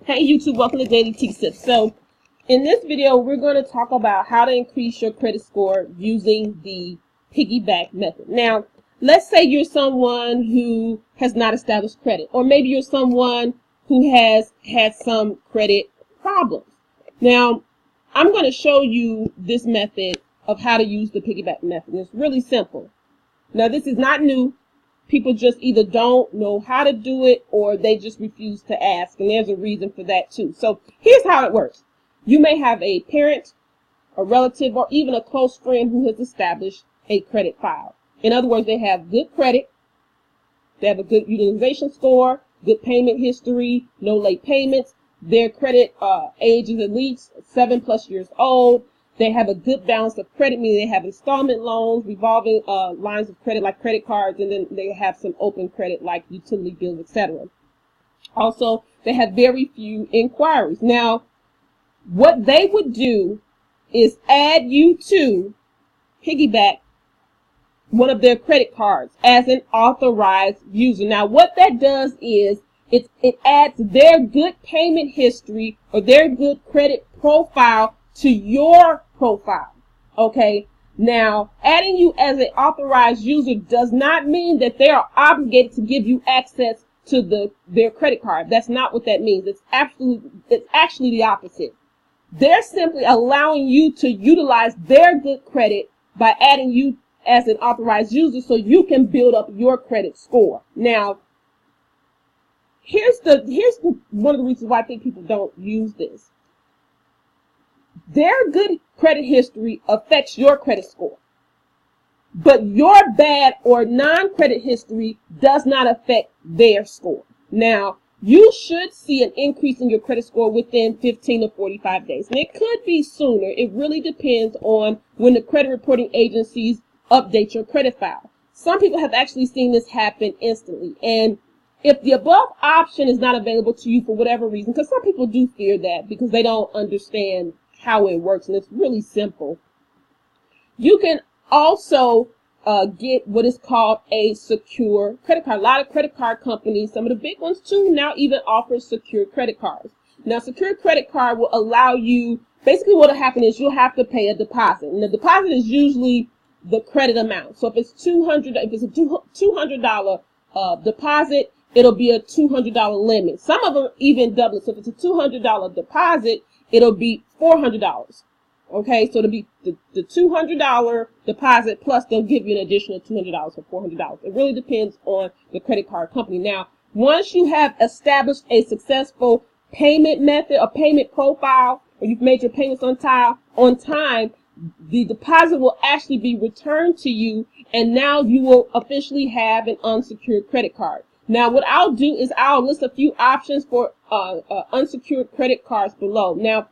Hey YouTube, welcome to Daily T-Tips. So in this video, we're going to talk about how to increase your credit score using the piggyback method. Now, let's say you're someone who has not established credit, or maybe you're someone who has had some credit problems. Now, I'm going to show you this method of how to use the piggyback method. It's really simple. Now, this is not new. People just either don't know how to do it or they just refuse to ask, and there's a reason for that too. So here's how it works. You may have a parent, a relative, or even a close friend who has established a credit file. In other words, they have good credit, they have a good utilization score, good payment history, no late payments, their credit age is at least 7+ years old. They have a good balance of credit, meaning they have installment loans, revolving lines of credit like credit cards, and then they have some open credit like utility bills, etc. Also, they have very few inquiries. Now, what they would do is add you to Piggyback one of their credit cards as an authorized user. Now, what that does is it adds their good payment history or their good credit profile to your profile. Okay, now adding you as an authorized user does not mean that they are obligated to give you access to their credit card. That's not what that means. It's actually the opposite. They're simply allowing you to utilize their good credit by adding you as an authorized user so you can build up your credit score. Now, here's one of the reasons why I think people don't use this. Their good credit history affects your credit score, but your bad or non-credit history does not affect their score. Now, you should see an increase in your credit score within 15 to 45 days, and it could be sooner. It really depends on when the credit reporting agencies update your credit file. Some people have actually seen this happen instantly, and if the above option is not available to you for whatever reason, because some people do fear that because they don't understand how it works, and it's really simple. You can also get what is called a secure credit card. A lot of credit card companies, some of the big ones too, now even offer secure credit cards. Now, secure credit card will allow you, basically what will happen is you'll have to pay a deposit, and the deposit is usually the credit amount. So if it's a $200 deposit, it'll be a $200 limit. Some of them even double it. So if it's a $200 deposit, it'll be $400. Okay, so it'll be the $200 deposit plus they'll give you an additional $200 or $400. It really depends on the credit card company. Now, once you have established a successful payment method or payment profile, or you've made your payments on time, the deposit will actually be returned to you, and now you will officially have an unsecured credit card. Now, what I'll do is I'll list a few options for unsecured credit cards below. Now,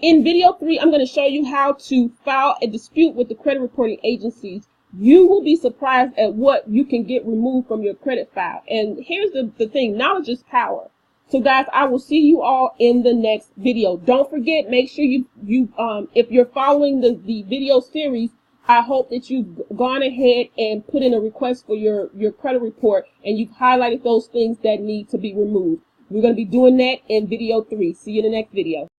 in video 3, I'm going to show you how to file a dispute with the credit reporting agencies. You will be surprised at what you can get removed from your credit file. And here's the thing, knowledge is power. So guys, I will see you all in the next video. Don't forget, make sure you if you're following the video series, I hope that you've gone ahead and put in a request for your credit report, and you've highlighted those things that need to be removed. We're going to be doing that in video 3. See you in the next video.